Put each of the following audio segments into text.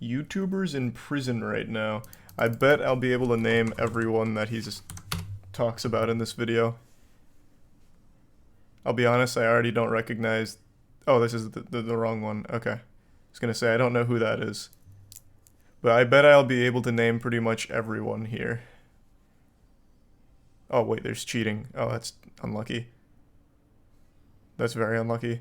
YouTubers in prison right now. I bet I'll be able to name everyone that he just talks about in this video. I'll be honest, I already don't recognize... Oh, this is the wrong one. Okay. I was gonna say, I don't know who that is. But I bet I'll be able to name pretty much everyone here. Oh, wait, there's cheating. Oh, that's unlucky. That's very unlucky.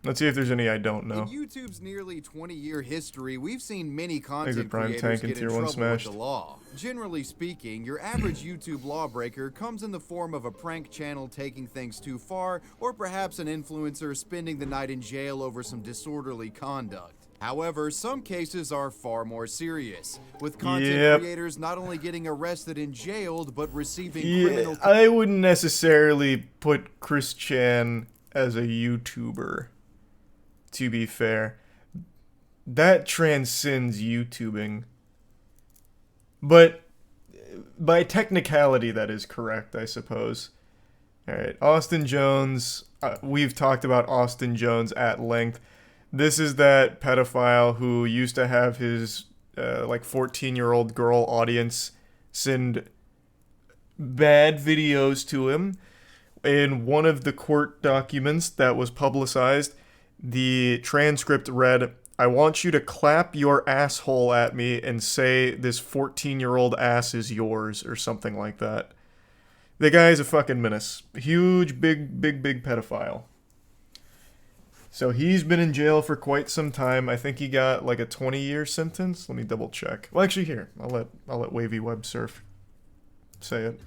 Let's see if there's any I don't know. In YouTube's nearly 20-year history, we've seen many content Prime creators Tank get and in Tier 1 trouble with smashed. the law. Generally speaking, your average YouTube lawbreaker comes in the form of a prank channel taking things too far, or perhaps an influencer spending the night in jail over some disorderly conduct. However, some cases are far more serious, with content creators not only getting arrested and jailed, but receiving criminal... I wouldn't necessarily put Chris Chan as a YouTuber, to be fair. That transcends YouTubing. But by technicality, that is correct, I suppose. Alright, Austin Jones. We've talked about Austin Jones at length. This is that pedophile who used to have his, like, 14-year-old girl audience send bad videos to him. In one of the court documents that was publicized, the transcript read, "I want you to clap your asshole at me and say this 14-year-old ass is yours," or something like that. The guy's a fucking menace. Huge, big pedophile. So he's been in jail for quite some time. I think he got like a 20-year sentence. Let me double check. Well, actually, here, I'll let Wavy Web Surf say it.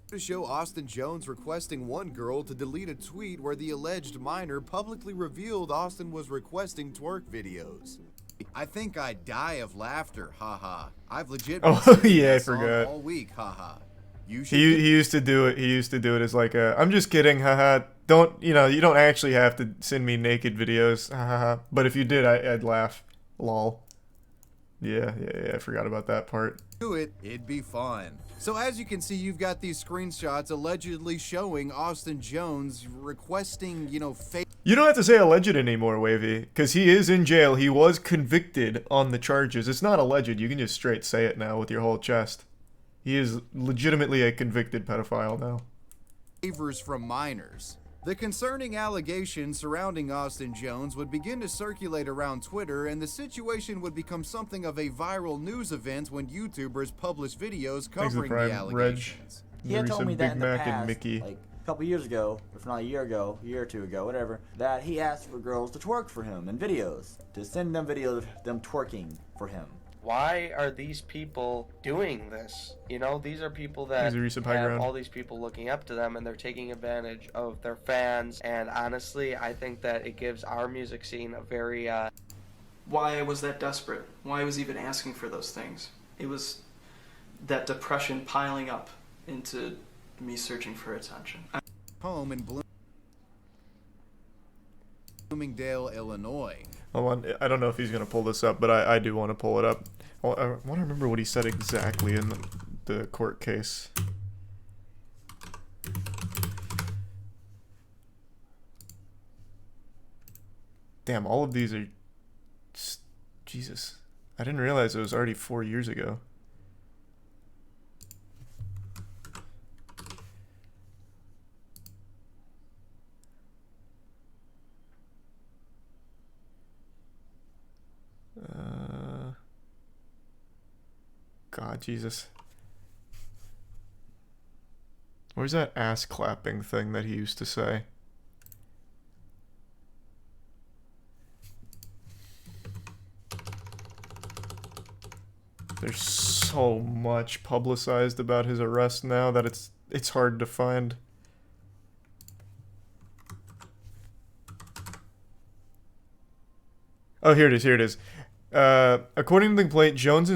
To show Austin Jones requesting one girl to delete a tweet where the alleged minor publicly revealed Austin was requesting twerk videos. I think I'd die of laughter, haha. I've legit been yeah, I forgot. all week, haha. He used to do it. He used to do it as like a, I'm just kidding, haha. Don't, you don't actually have to send me naked videos, haha. But if you did, I'd laugh. Lol. Yeah, I forgot about that part. Do it, it'd be fun. So as you can see, you've got these screenshots allegedly showing Austin Jones requesting, fake. You don't have to say alleged anymore, Wavy, because he is in jail. He was convicted on the charges. It's not alleged. You can just straight say it now with your whole chest. He is legitimately a convicted pedophile now. Favors from minors. The concerning allegations surrounding Austin Jones would begin to circulate around Twitter, and the situation would become something of a viral news event when YouTubers publish videos covering the allegations. He had told me that in the past, like a couple years ago, if not a year ago, a year or two ago, whatever, that he asked for girls to twerk for him in videos, to send them videos of them twerking for him. Why are these people doing this? These are people that have all these people looking up to them, and they're taking advantage of their fans. And honestly, I think that it gives our music scene a very... Why I was that desperate? Why I was even asking for those things? It was that depression piling up into me searching for attention. Home in Bloomingdale, Illinois. Hold on, I don't know if he's going to pull this up, but I do want to pull it up. I want to remember what he said exactly in the court case. Damn, all of these are... Jesus. I didn't realize it was already 4 years ago. God, Jesus. Where's that ass clapping thing that he used to say? There's so much publicized about his arrest now that it's hard to find. Oh, here it is. According to the complaint, Jones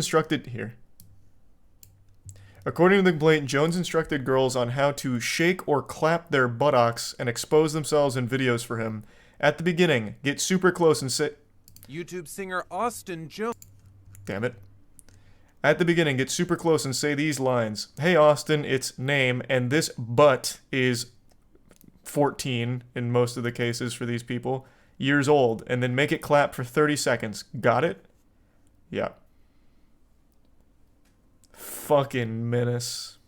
instructed girls on how to shake or clap their buttocks and expose themselves in videos for him. At the beginning, get super close and say... YouTube singer Austin Jones... Damn it. At the beginning, get super close and say these lines. Hey, Austin, it's name, and this butt is 14 in most of the cases for these people. years old, and then make it clap for 30 seconds. Got it? Yeah. Fucking menace.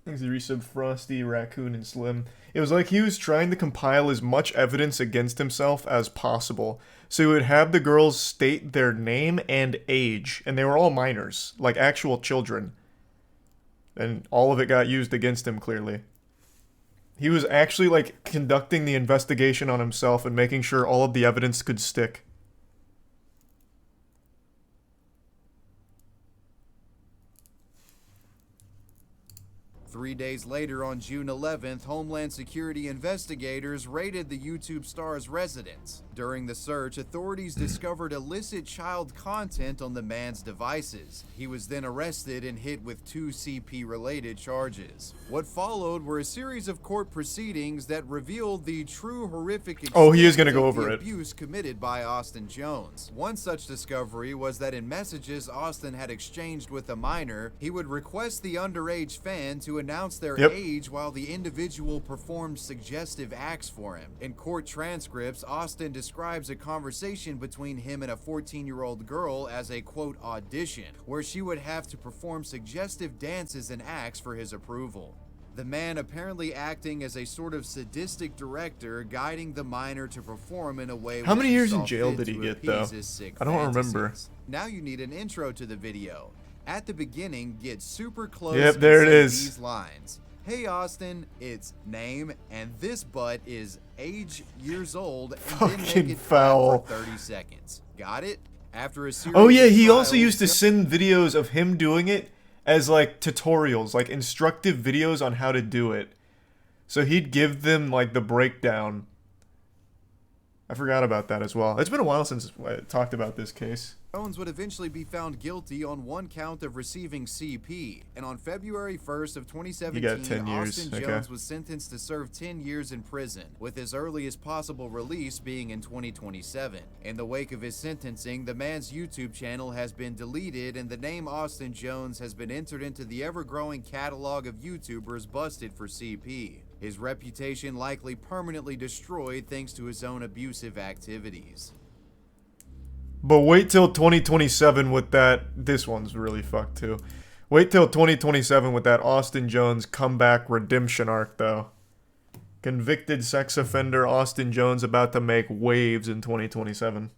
Thanks to resub Frosty, Raccoon, and Slim. It was like he was trying to compile as much evidence against himself as possible. So he would have the girls state their name and age, and they were all minors, like actual children. And all of it got used against him, clearly. He was actually, like, conducting the investigation on himself and making sure all of the evidence could stick. Three days later, on June 11th, Homeland Security investigators raided the YouTube star's residence. During the search, authorities discovered illicit child content on the man's devices. He was then arrested and hit with 2 CP-related charges. What followed were a series of court proceedings that revealed the true horrific Oh, he is going to go over it. Abuse committed by Austin Jones. One such discovery was that in messages Austin had exchanged with a minor, he would request the underage fan to announce their age while the individual performed suggestive acts for him. In court transcripts, Austin describes a conversation between him and a 14-year-old girl as a, quote, audition, where she would have to perform suggestive dances and acts for his approval. The man apparently acting as a sort of sadistic director, guiding the minor to perform in a way. How many years in jail did he get, though? I don't remember. Now you need an intro to the video. At the beginning, get super close. Yep, there it is. These lines. Hey Austin, it's name, and this butt is age, years old, and fucking then make it foul. for 30 seconds. Got it? After a series Oh yeah, of he trials, also used to send videos of him doing it as like tutorials, like instructive videos on how to do it. So he'd give them like the breakdown. I forgot about that as well. It's been a while since I talked about this case. Jones would eventually be found guilty on one count of receiving CP, and on February 1st of 2017, he got 10 years. Austin Jones was sentenced to serve 10 years in prison, with his earliest possible release being in 2027. In the wake of his sentencing, the man's YouTube channel has been deleted, and the name Austin Jones has been entered into the ever-growing catalog of YouTubers busted for CP. His reputation likely permanently destroyed thanks to his own abusive activities. But wait till 2027 with that. This one's really fucked too. Wait till 2027 with that Austin Jones comeback redemption arc, though. Convicted sex offender Austin Jones about to make waves in 2027.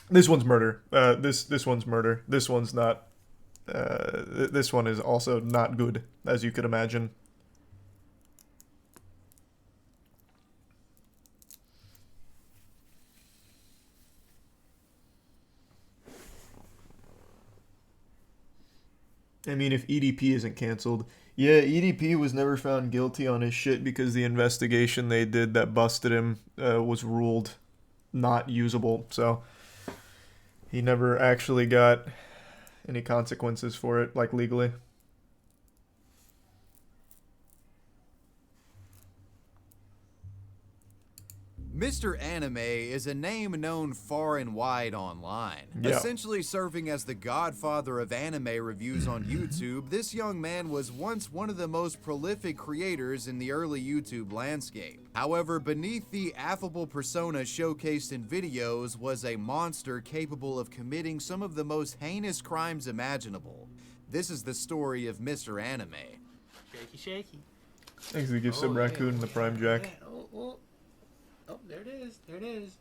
This one's murder. This one's murder. This one's not. This one is also not good, as you could imagine. I mean, if EDP isn't canceled. Yeah, EDP was never found guilty on his shit because the investigation they did that busted him was ruled not usable. So he never actually got any consequences for it, like legally. Mr. Anime is a name known far and wide online. Yeah. Essentially serving as the godfather of anime reviews on YouTube, this young man was once one of the most prolific creators in the early YouTube landscape. However, beneath the affable persona showcased in videos was a monster capable of committing some of the most heinous crimes imaginable. This is the story of Mr. Anime. Shaky, shaky. Thanks to give some raccoon and the prime jack. Oh, there it is. There it is.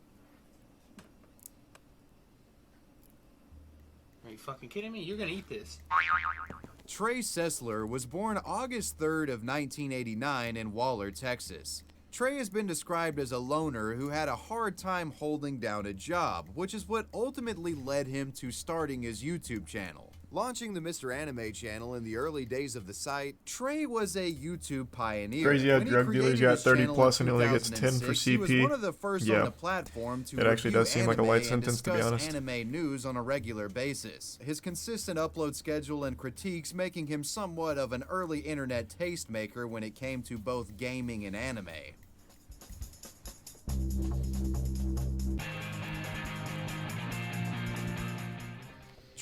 Are you fucking kidding me? You're gonna eat this. Trey Sessler was born August 3rd of 1989 in Waller, Texas. Trey has been described as a loner who had a hard time holding down a job, which is what ultimately led him to starting his YouTube channel. Launching the Mr. Anime channel in the early days of the site, Trey was a YouTube pioneer. Crazy how When he drug dealers created got his 30 channel plus in and he only gets 10 for 2006, he was CP. one of the first Yeah. on the platform to It actually review does seem like a light anime and sentence, to be discuss honest. anime news on a regular basis. His consistent upload schedule and critiques making him somewhat of an early internet tastemaker when it came to both gaming and anime.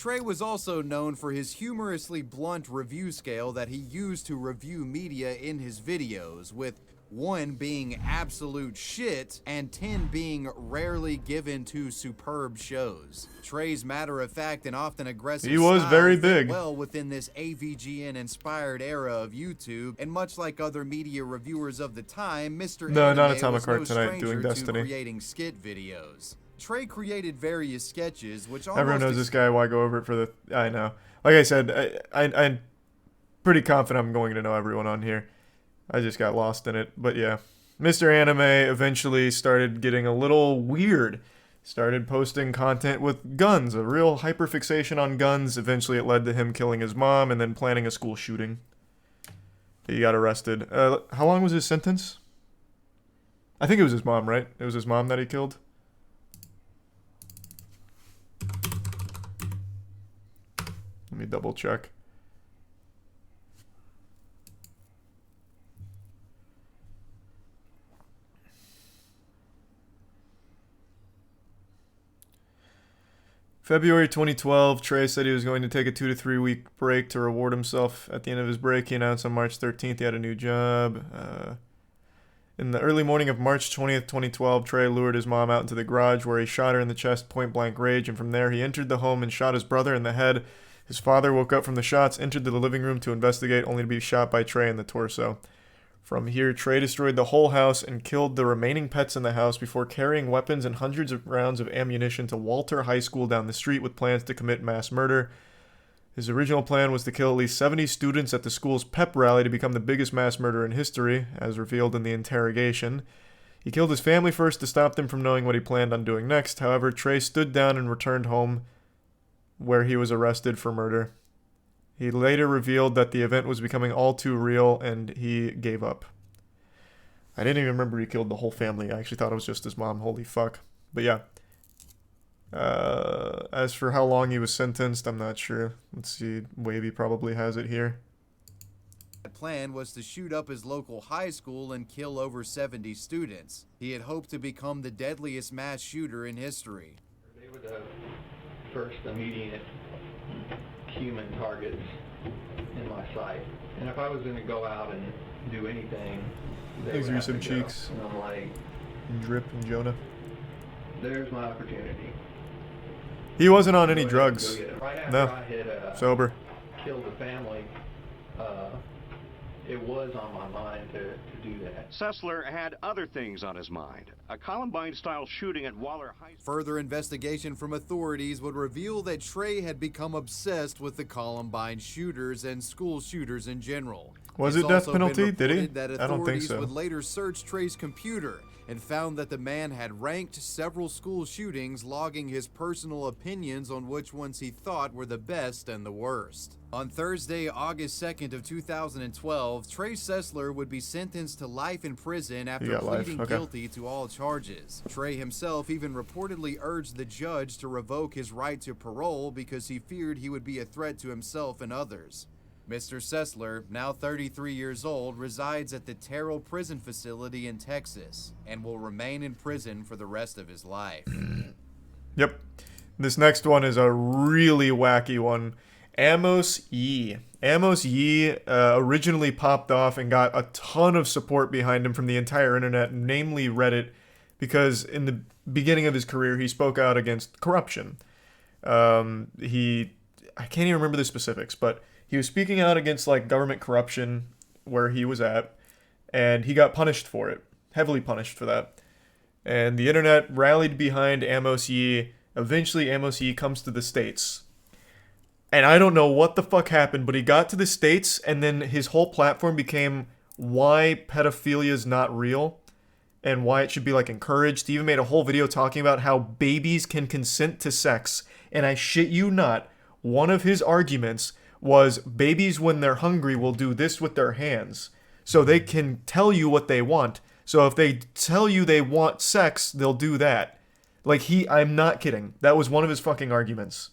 Trey was also known for his humorously blunt review scale that he used to review media in his videos, with 1 being absolute shit and 10 being rarely given to superb shows. Trey's matter-of-fact and often aggressive style very fit big. well within this AVGN-inspired era of YouTube, and much like other media reviewers of the time, Mr. No, not Anime Atomic was Heart no tonight stranger doing to Destiny. creating skit videos. Trey created various sketches, which Everyone knows this guy. Why go over it for the... I know. Like I said, I'm pretty confident I'm going to know everyone on here. I just got lost in it. But yeah. Mr. Anime eventually started getting a little weird. Started posting content with guns. A real hyperfixation on guns. Eventually it led to him killing his mom and then planning a school shooting. He got arrested. How long was his sentence? I think it was his mom, right? It was his mom that he killed. Let me double check. February 2012, Trey said he was going to take a 2 to 3 week break to reward himself. At the end of his break, he announced on March 13th he had a new job. In the early morning of March 20th, 2012, Trey lured his mom out into the garage where he shot her in the chest point-blank rage, and from there he entered the home and shot his brother in the head. His father woke up from the shots, entered the living room to investigate, only to be shot by Trey in the torso. From here, Trey destroyed the whole house and killed the remaining pets in the house before carrying weapons and hundreds of rounds of ammunition to Walter High School down the street with plans to commit mass murder. His original plan was to kill at least 70 students at the school's pep rally to become the biggest mass murder in history, as revealed in the interrogation. He killed his family first to stop them from knowing what he planned on doing next. However, Trey stood down and returned home, where he was arrested for murder. He later revealed that the event was becoming all too real, and he gave up. I didn't even remember he killed the whole family. I actually thought it was just his mom. Holy fuck. But yeah. As for how long he was sentenced, I'm not sure. Let's see. Wavy probably has it here. The plan was to shoot up his local high school and kill over 70 students. He had hoped to become the deadliest mass shooter in history. They were the first immediate human targets in my sight. And if I was going to go out and do anything, These are some cheeks. And I'm like, and Drip and Jonah. There's my opportunity. He wasn't on any drugs. Right after No. I had Sober. killed the family, it was on my mind to do that. Sessler had other things on his mind. A Columbine-style shooting at Waller High School. Further investigation from authorities would reveal that Trey had become obsessed with the Columbine shooters and school shooters in general. Was It's it death also been penalty? Did he? reported that I don't think authorities so. would later search Trey's computer and found that the man had ranked several school shootings, logging his personal opinions on which ones he thought were the best and the worst. On Thursday, August 2nd of 2012, Trey Sessler would be sentenced to life in prison after pleading guilty to all charges. Trey himself even reportedly urged the judge to revoke his right to parole because he feared he would be a threat to himself and others. Mr. Sessler, now 33 years old, resides at the Terrell Prison Facility in Texas and will remain in prison for the rest of his life. Yep. This next one is a really wacky one. Amos Yee. Amos Yee originally popped off and got a ton of support behind him from the entire internet, namely Reddit, because in the beginning of his career, he spoke out against corruption. I can't even remember the specifics, but he was speaking out against like government corruption where he was at, and he got punished for it, heavily punished for that. And the internet rallied behind Amos Yee. Eventually, Amos Yee comes to the States. And I don't know what the fuck happened, but he got to the States, and then his whole platform became why pedophilia is not real and why it should be like encouraged. He even made a whole video talking about how babies can consent to sex. And I shit you not, one of his arguments was babies when they're hungry will do this with their hands. So they can tell you what they want. So if they tell you they want sex, they'll do that. Like I'm not kidding. That was one of his fucking arguments.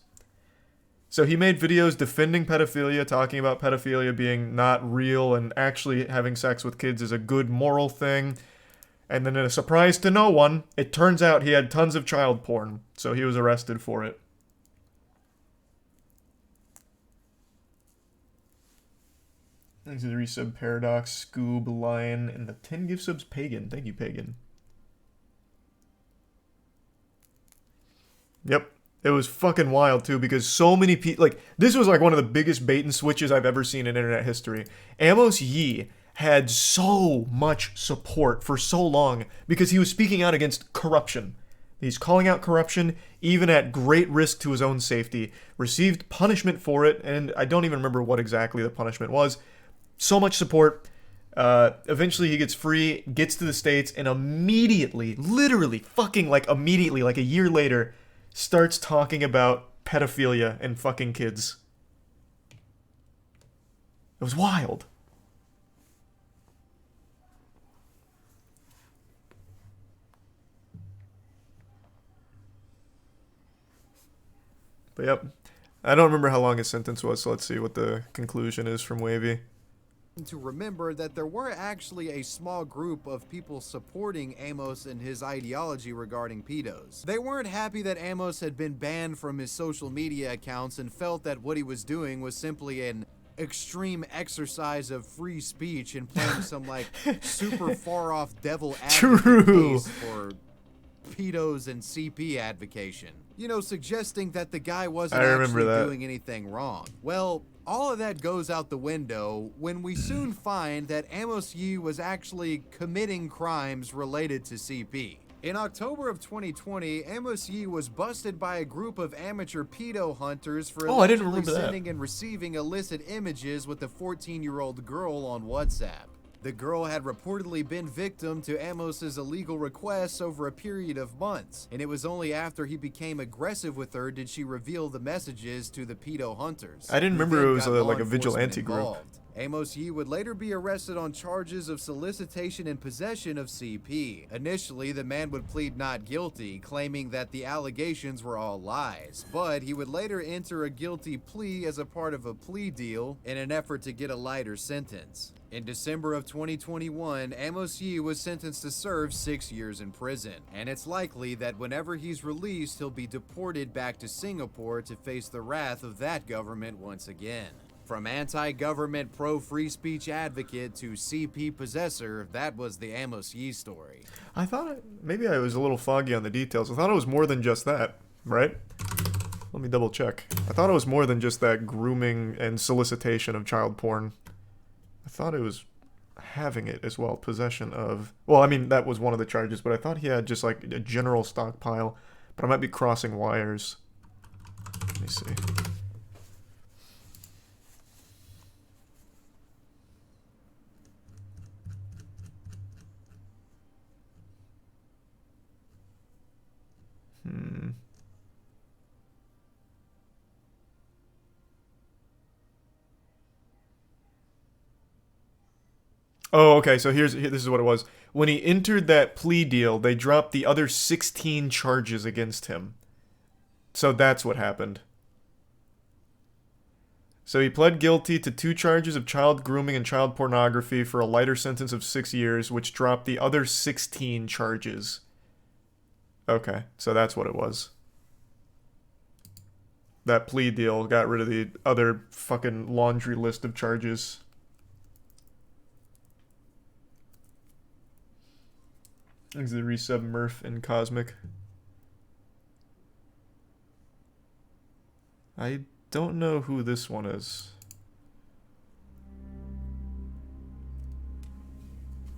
So he made videos defending pedophilia, talking about pedophilia being not real and actually having sex with kids is a good moral thing. And then in a surprise to no one, it turns out he had tons of child porn. So he was arrested for it. Thanks to the resub Paradox, Scoob, Lion, and the 10 gift subs Pagan. Thank you, Pagan. Yep. It was fucking wild, too, because so many people... Like, this was, like, one of the biggest bait and switches I've ever seen in internet history. Amos Yee had so much support for so long because he was speaking out against corruption. He's calling out corruption, even at great risk to his own safety. Received punishment for it, and I don't even remember what exactly the punishment was. So much support. Eventually he gets free, gets to the States, and immediately, literally fucking like immediately, like a year later, starts talking about pedophilia and fucking kids. It was wild. But yep, I don't remember how long his sentence was, so let's see what the conclusion is from Wavy. To remember that there were actually a small group of people supporting Amos and his ideology regarding pedos. They weren't happy that Amos had been banned from his social media accounts and felt that what he was doing was simply an extreme exercise of free speech and playing some like super far off devil advocate case for pedos and CP advocation. You know, suggesting that the guy wasn't actually doing anything wrong. Well, all of that goes out the window when we soon find that Amos Yee was actually committing crimes related to CP. In October of 2020, Amos Yee was busted by a group of amateur pedo hunters for allegedly sending and receiving illicit images with a 14-year-old girl on WhatsApp. The girl had reportedly been victim to Amos's illegal requests over a period of months, and it was only after he became aggressive with her did she reveal the messages to the pedo hunters. I didn't remember it was like a vigilante group. Amos Yee would later be arrested on charges of solicitation and possession of CP. Initially, the man would plead not guilty, claiming that the allegations were all lies, but he would later enter a guilty plea as a part of a plea deal in an effort to get a lighter sentence. In December of 2021, Amos Yee was sentenced to serve 6 years in prison, and it's likely that whenever he's released, he'll be deported back to Singapore to face the wrath of that government once again. From anti-government pro-free speech advocate to CP possessor, that was the Amos Yee story. I thought maybe I was a little foggy on the details. I thought it was more than just that, right? Let me double check. I thought it was more than just that grooming and solicitation of child porn. I thought it was having it as well, possession of... Well, I mean, that was one of the charges, but I thought he had just like a general stockpile. But I might be crossing wires. Let me see. Oh, okay, so this is what it was. When he entered that plea deal, they dropped the other 16 charges against him. So that's what happened. So he pled guilty to 2 charges of child grooming and child pornography for a lighter sentence of 6 years, which dropped the other 16 charges. Okay, so that's what it was. That plea deal got rid of the other fucking laundry list of charges. Thanks to the resub Murph and Cosmic. I don't know who this one is.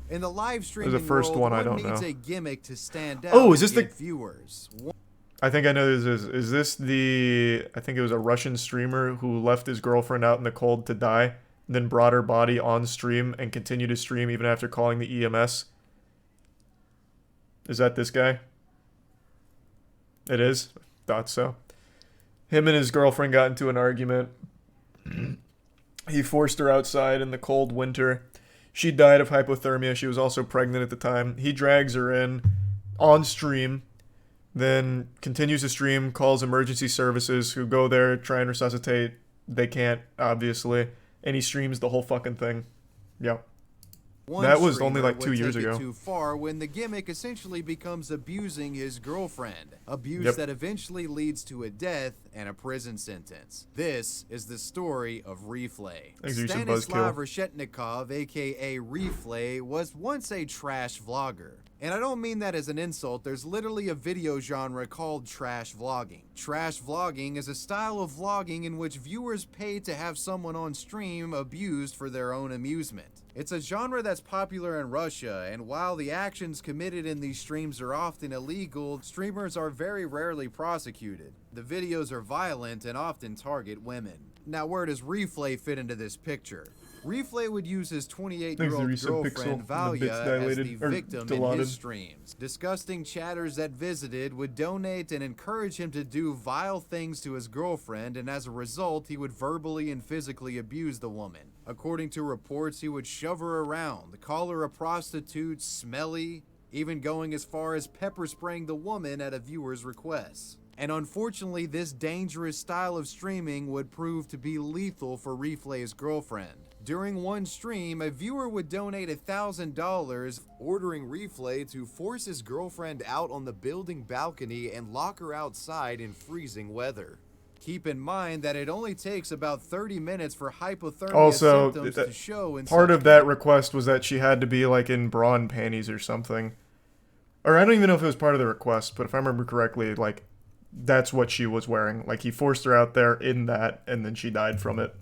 In the live streaming There's a first world, one I don't needs know. a gimmick to stand out. Oh, is this the viewers? I think I know this is this the I think it was a Russian streamer who left his girlfriend out in the cold to die, then brought her body on stream and continued to stream even after calling the EMS. Is that this guy? It is. Thought so. Him and his girlfriend got into an argument. He forced her outside in the cold winter. She died of hypothermia. She was also pregnant at the time. He drags her in on stream, then continues to stream, calls emergency services who go there, try and resuscitate. They can't, obviously. And he streams the whole fucking thing. Yep. That was only like 2 years ago. Too far when the gimmick essentially becomes abusing his girlfriend. Abuse that eventually leads to a death, and a prison sentence. This is the story of Reflay. Execution Stanislav buzzkill. Reshetnikov, aka Reflay, was once a trash vlogger. And I don't mean that as an insult, there's literally a video genre called trash vlogging. Trash vlogging is a style of vlogging in which viewers pay to have someone on stream abused for their own amusement. It's a genre that's popular in Russia, and while the actions committed in these streams are often illegal, streamers are very rarely prosecuted. The videos are violent and often target women. Now, where does Reflay fit into this picture? Reflay would use his 28-year-old girlfriend Valya as the victim in his streams. Disgusting chatters that visited would donate and encourage him to do vile things to his girlfriend, and as a result, he would verbally and physically abuse the woman. According to reports, he would shove her around, call her a prostitute, smelly, even going as far as pepper spraying the woman at a viewer's request. And unfortunately, this dangerous style of streaming would prove to be lethal for Reflay's girlfriend. During one stream, a viewer would donate $1,000, ordering Reflay to force his girlfriend out on the building balcony and lock her outside in freezing weather. Keep in mind that it only takes about 30 minutes for hypothermia symptoms to show in part of that request was that she had to be like in bra and panties or something. Or I don't even know if it was part of the request, but if I remember correctly, like, that's what she was wearing. Like, he forced her out there in that, and then she died from it.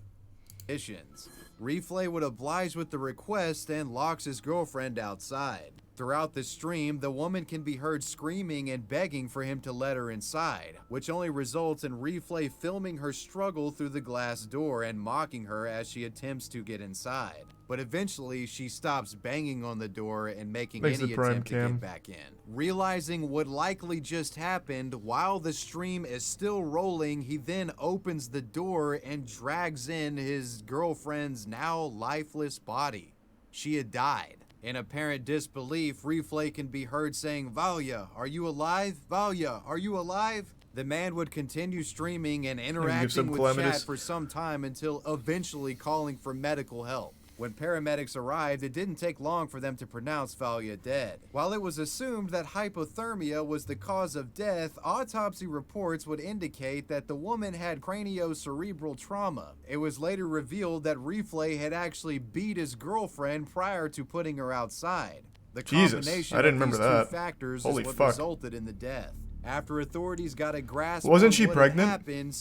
Reflay would oblige with the request and locks his girlfriend outside. Throughout the stream, the woman can be heard screaming and begging for him to let her inside, which only results in Reflay filming her struggle through the glass door and mocking her as she attempts to get inside. But eventually, she stops banging on the door and making any attempt to get back in. Realizing what likely just happened, while the stream is still rolling, he then opens the door and drags in his girlfriend's now lifeless body. She had died. In apparent disbelief, Reflay can be heard saying, "Valya, are you alive? Valya, are you alive?" The man would continue streaming and interacting with chat for some time until eventually calling for medical help. When paramedics arrived, it didn't take long for them to pronounce Valya dead. While it was assumed that hypothermia was the cause of death, autopsy reports would indicate that the woman had craniocerebral trauma. It was later revealed that Reflay had actually beat his girlfriend prior to putting her outside. The combination of these two factors is what resulted in the death. After authorities got a grasp of what had happened,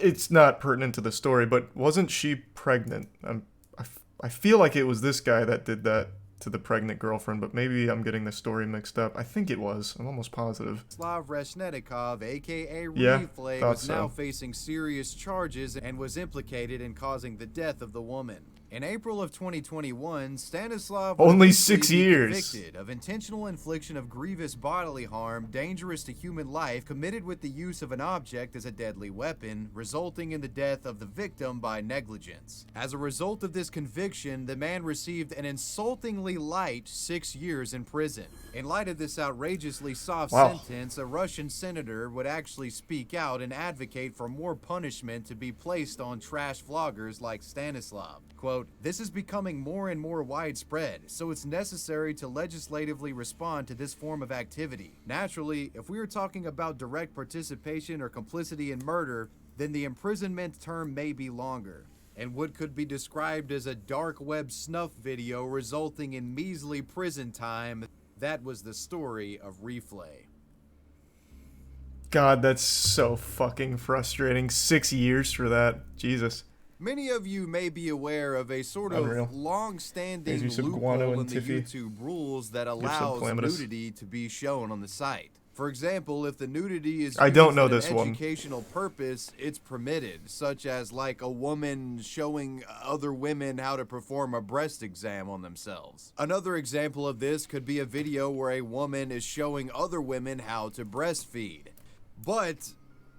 It's not pertinent to the story, but wasn't she pregnant? I feel like it was this guy that did that to the pregnant girlfriend, but maybe I'm getting the story mixed up. I think it was. I'm almost positive. Stanislav Reshetnikov, aka Reflay, was now facing serious charges and was implicated in causing the death of the woman. In April of 2021, Stanislav was only 6 years convicted of intentional infliction of grievous bodily harm dangerous to human life committed with the use of an object as a deadly weapon, resulting in the death of the victim by negligence. As a result of this conviction, the man received an insultingly light 6 years in prison. In light of this outrageously soft sentence, a Russian senator would actually speak out and advocate for more punishment to be placed on trash vloggers like Stanislav. Quote, "This is becoming more and more widespread, so it's necessary to legislatively respond to this form of activity. Naturally, if we are talking about direct participation or complicity in murder, then the imprisonment term may be longer. And what could be described as a dark web snuff video resulting in measly prison time, that was the story of Reflay." God, that's so fucking frustrating. 6 years for that. Jesus. Many of you may be aware of a sort of long-standing loophole in the YouTube rules that allows nudity to be shown on the site. For example, if the nudity is used for an educational purpose, it's permitted, such as like a woman showing other women how to perform a breast exam on themselves. Another example of this could be a video where a woman is showing other women how to breastfeed. But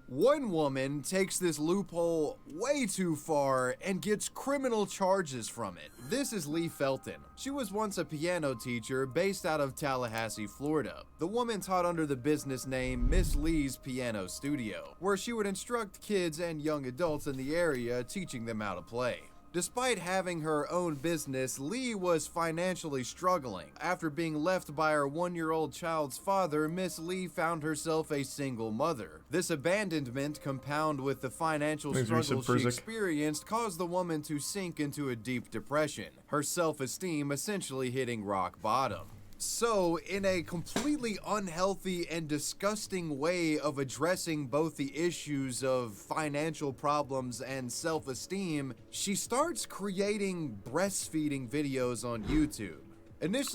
one woman takes this loophole way too far and gets criminal charges from it. This is Lee Felton. She was once a piano teacher based out of Tallahassee, Florida. The woman taught under the business name Miss Lee's Piano Studio, where she would instruct kids and young adults in the area, teaching them how to play. Despite having her own business, Lee was financially struggling. After being left by her 1-year-old child's father, Miss Lee found herself a single mother. This abandonment, compounded with the financial struggles she experienced, caused the woman to sink into a deep depression, her self-esteem essentially hitting rock bottom. So, in a completely unhealthy and disgusting way of addressing both the issues of financial problems and self-esteem, she starts creating breastfeeding videos on YouTube.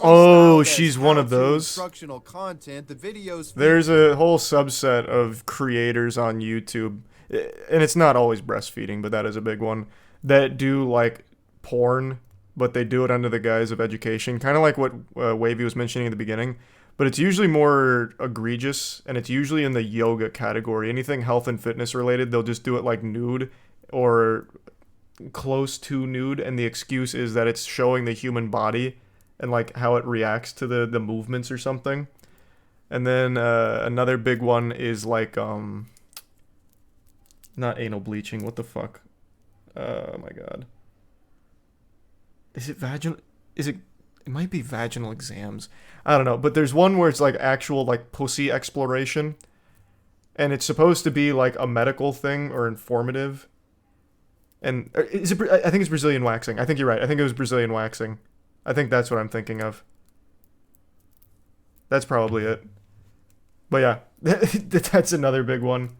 Oh, she's one of those. Instructional content, the videos. There's a whole subset of creators on YouTube, and it's not always breastfeeding, but that is a big one, that do like porn, but they do it under the guise of education, kind of like what Wavy was mentioning in the beginning. But it's usually more egregious, and it's usually in the yoga category. Anything health and fitness related, they'll just do it like nude or close to nude, and the excuse is that it's showing the human body and like how it reacts to the movements or something. And then another big one is like not anal bleaching. What the fuck? Oh my god. Is it vaginal? Is it? It might be vaginal exams. I don't know. But there's one where it's like actual like pussy exploration, and it's supposed to be like a medical thing or informative. And is it? I think it's Brazilian waxing. I think you're right. I think it was Brazilian waxing. I think that's what I'm thinking of. That's probably it. But yeah, that's another big one.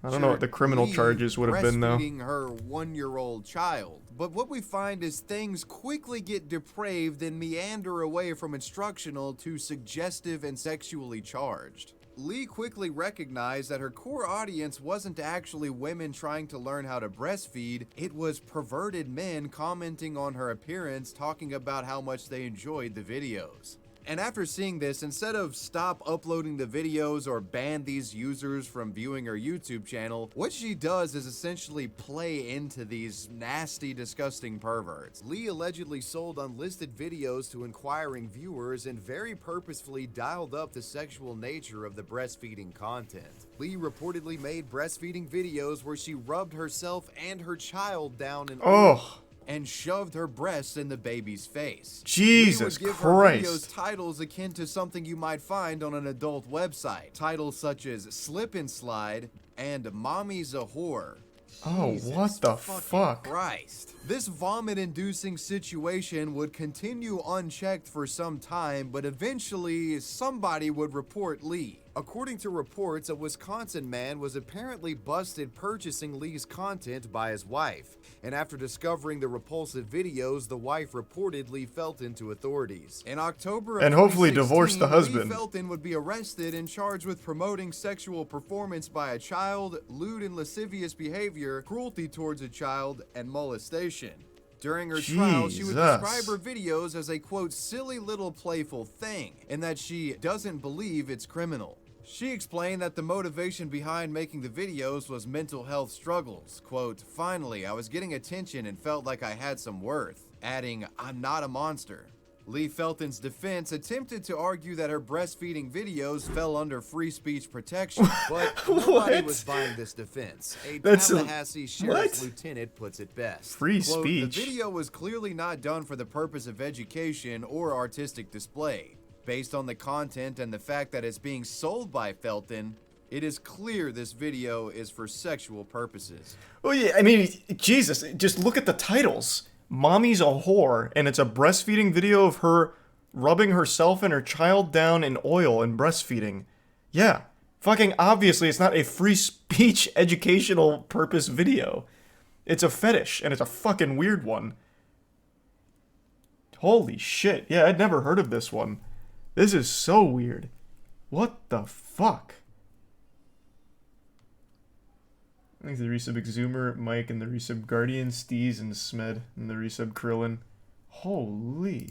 I don't know what the criminal charges would have been, though. Breastfeeding her 1-year-old child. But what we find is things quickly get depraved and meander away from instructional to suggestive and sexually charged. Lee quickly recognized that her core audience wasn't actually women trying to learn how to breastfeed, it was perverted men commenting on her appearance, talking about how much they enjoyed the videos. And after seeing this, instead of stop uploading the videos or ban these users from viewing her YouTube channel, what she does is essentially play into these nasty, disgusting perverts. Lee allegedly sold unlisted videos to inquiring viewers and very purposefully dialed up the sexual nature of the breastfeeding content. Lee reportedly made breastfeeding videos where she rubbed herself and her child down in oil and shoved her breasts in the baby's face. Jesus Lee would give Christ. her videos titles akin to something you might find on an adult website. Titles such as Slip and Slide and Mommy's a Whore. Oh, what the fuck? Christ. This vomit-inducing situation would continue unchecked for some time, but eventually somebody would report Lee. According to reports, a Wisconsin man was apparently busted purchasing Lee's content by his wife, and after discovering the repulsive videos, the wife reportedly Felton to authorities. In October of and hopefully 2016, divorce the husband. Lee Felton would be arrested and charged with promoting sexual performance by a child, lewd and lascivious behavior, cruelty towards a child, and molestation. During her trial, she would describe her videos as a, quote, silly little playful thing, and that she doesn't believe it's criminal. She explained that the motivation behind making the videos was mental health struggles. Quote, finally, I was getting attention and felt like I had some worth, adding, I'm not a monster. Lee Felton's defense attempted to argue that her breastfeeding videos fell under free speech protection, but nobody was buying this defense. A Tallahassee sheriff's lieutenant puts it best. Free Quote, speech? the video was clearly not done for the purpose of education or artistic display. Based on the content and the fact that it's being sold by Felton, it is clear this video is for sexual purposes. Well, yeah, I mean, Jesus, just look at the titles. Mommy's a Whore, and it's a breastfeeding video of her rubbing herself and her child down in oil and breastfeeding. Yeah, fucking obviously it's not a free speech educational purpose video. It's a fetish, and it's a fucking weird one. Holy shit, yeah, I'd never heard of this one. This is so weird. What the fuck? Thanks to the resub Exumer, Mike, and the resub Guardian, Steez, and Smed, and the resub Krillin. Holy.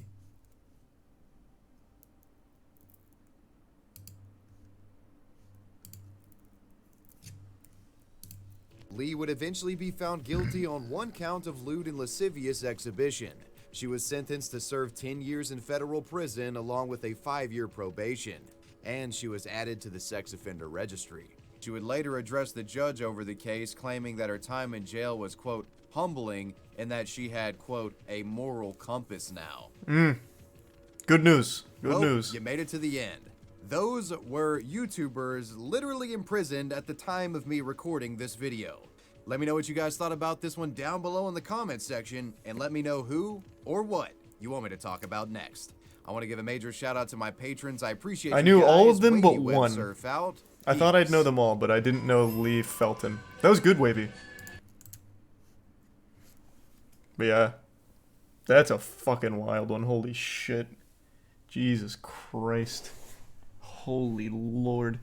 Lee would eventually be found guilty on one count of lewd and lascivious exhibition. She was sentenced to serve 10 years in federal prison along with a 5-year probation, and she was added to the sex offender registry. She would later address the judge over the case, claiming that her time in jail was, quote, humbling, and that she had, quote, a moral compass now. Good news. Good well, news. You made it to the end. Those were YouTubers literally imprisoned at the time of me recording this video. Let me know what you guys thought about this one down below in the comments section, and let me know who or what you want me to talk about next. I want to give a major shout out to my patrons. I appreciate I you knew guys. all of them but Wavy Web one. Surf out. I thought I'd know them all, but I didn't know Lee Felton. That was good, Wavy. But yeah, that's a fucking wild one. Holy shit. Jesus Christ. Holy Lord.